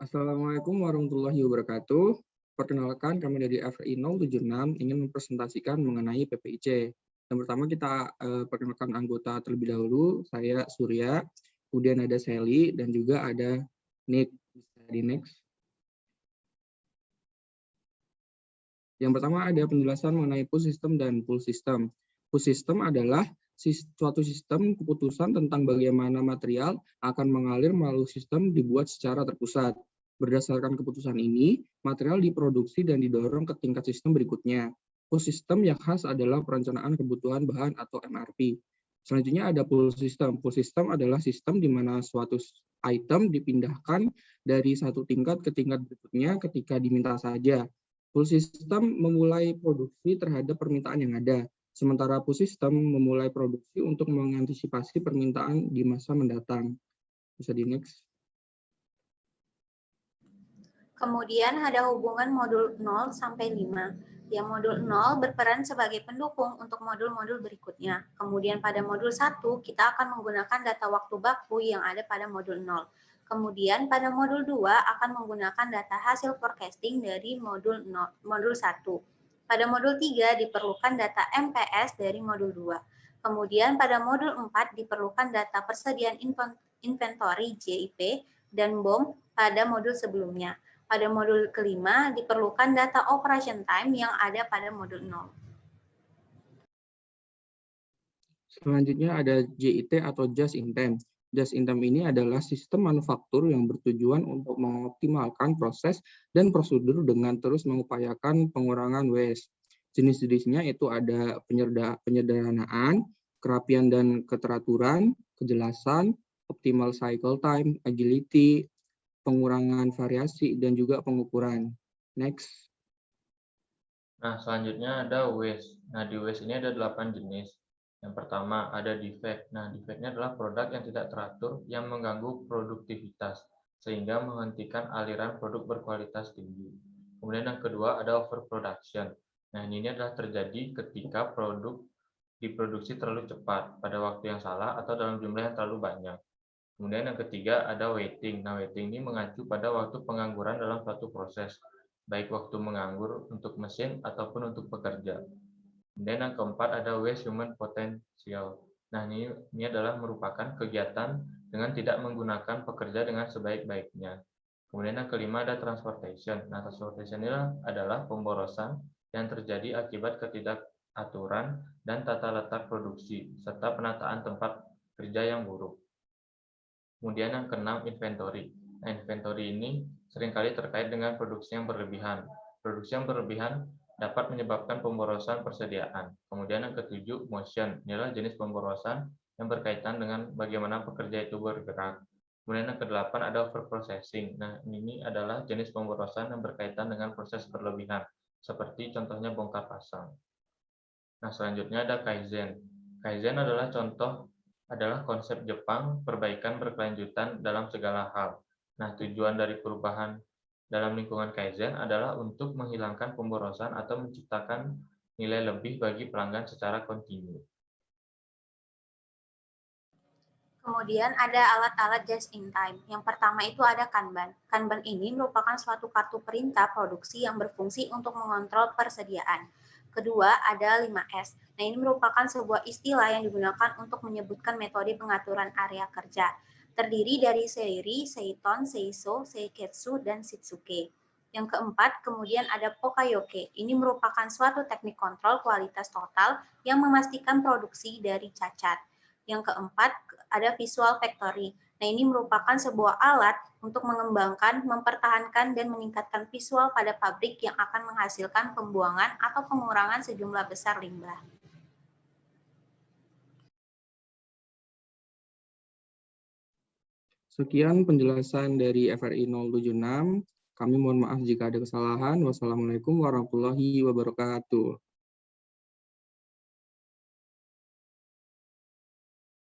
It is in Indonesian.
Assalamualaikum warahmatullahi wabarakatuh. Perkenalkan, kami dari FRI 076 ingin mempresentasikan mengenai PPIC. Yang pertama kita perkenalkan anggota terlebih dahulu. Saya Surya, kemudian ada Sally, dan juga ada Nick. Bisa di next. Yang pertama ada penjelasan mengenai push system dan pull system. Push system adalah suatu sistem keputusan tentang bagaimana material akan mengalir melalui sistem dibuat secara terpusat. Berdasarkan keputusan ini, material diproduksi dan didorong ke tingkat sistem berikutnya. Push system yang khas adalah perencanaan kebutuhan bahan atau MRP. Selanjutnya ada pull system. Pull system adalah sistem di mana suatu item dipindahkan dari satu tingkat ke tingkat berikutnya ketika diminta saja. Pull system memulai produksi terhadap permintaan yang ada, sementara push system memulai produksi untuk mengantisipasi permintaan di masa mendatang. Bisa di next. Kemudian ada hubungan modul 0 sampai 5. Yang modul 0 berperan sebagai pendukung untuk modul-modul berikutnya. Kemudian pada modul 1 kita akan menggunakan data waktu baku yang ada pada modul 0. Kemudian pada modul 2 akan menggunakan data hasil forecasting dari modul 1. Pada modul 3 diperlukan data MPS dari modul 2. Kemudian pada modul 4 diperlukan data persediaan inventory JIP dan BOM pada modul sebelumnya. Pada modul kelima diperlukan data operation time yang ada pada modul 0. Selanjutnya ada JIT atau Just in Time. Just in Time ini adalah sistem manufaktur yang bertujuan untuk mengoptimalkan proses dan prosedur dengan terus mengupayakan pengurangan waste. Jenis-jenisnya itu ada penyederhanaan, kerapian dan keteraturan, kejelasan, optimal cycle time, agility, pengurangan variasi, dan juga pengukuran. Next. Nah, selanjutnya ada waste. Nah, di waste ini ada 8 jenis. Yang pertama ada defect. Nah, defect-nya adalah produk yang tidak teratur yang mengganggu produktivitas sehingga menghentikan aliran produk berkualitas tinggi. Kemudian yang kedua ada overproduction. Nah, ini adalah terjadi ketika produk diproduksi terlalu cepat pada waktu yang salah atau dalam jumlah yang terlalu banyak. Kemudian yang ketiga ada waiting. Nah, waiting ini mengacu pada waktu pengangguran dalam suatu proses, baik waktu menganggur untuk mesin ataupun untuk pekerja. Kemudian yang keempat ada waste human potential. Nah, ini adalah merupakan kegiatan dengan tidak menggunakan pekerja dengan sebaik-baiknya. Kemudian yang kelima ada transportation. Nah, transportation ini adalah pemborosan yang terjadi akibat ketidakaturan dan tata letak produksi, serta penataan tempat kerja yang buruk. Kemudian yang keenam inventory. Nah, inventory ini seringkali terkait dengan produksi yang berlebihan. Produksi yang berlebihan dapat menyebabkan pemborosan persediaan. Kemudian yang ketujuh, motion. Ini adalah jenis pemborosan yang berkaitan dengan bagaimana pekerja itu bergerak. Kemudian yang kedelapan ada overprocessing. Nah, ini adalah jenis pemborosan yang berkaitan dengan proses berlebihan, seperti contohnya bongkar pasang. Nah, selanjutnya ada kaizen. Kaizen adalah konsep Jepang perbaikan berkelanjutan dalam segala hal. Nah, tujuan dari perubahan dalam lingkungan Kaizen adalah untuk menghilangkan pemborosan atau menciptakan nilai lebih bagi pelanggan secara kontinu. Kemudian ada alat-alat just in time. Yang pertama itu ada Kanban. Kanban ini merupakan suatu kartu perintah produksi yang berfungsi untuk mengontrol persediaan. Kedua ada 5S. Nah, ini merupakan sebuah istilah yang digunakan untuk menyebutkan metode pengaturan area kerja. Terdiri dari Seiri, Seiton, Seiso, Seiketsu, dan Shitsuke. Yang keempat, kemudian ada Pokayoke. Ini merupakan suatu teknik kontrol kualitas total yang memastikan produksi dari cacat. Yang keempat, ada Visual Factory. Nah, ini merupakan sebuah alat untuk mengembangkan, mempertahankan, dan meningkatkan visual pada pabrik yang akan menghasilkan pembuangan atau pengurangan sejumlah besar limbah. Sekian penjelasan dari FRI 076. Kami mohon maaf jika ada kesalahan. Wassalamualaikum warahmatullahi wabarakatuh.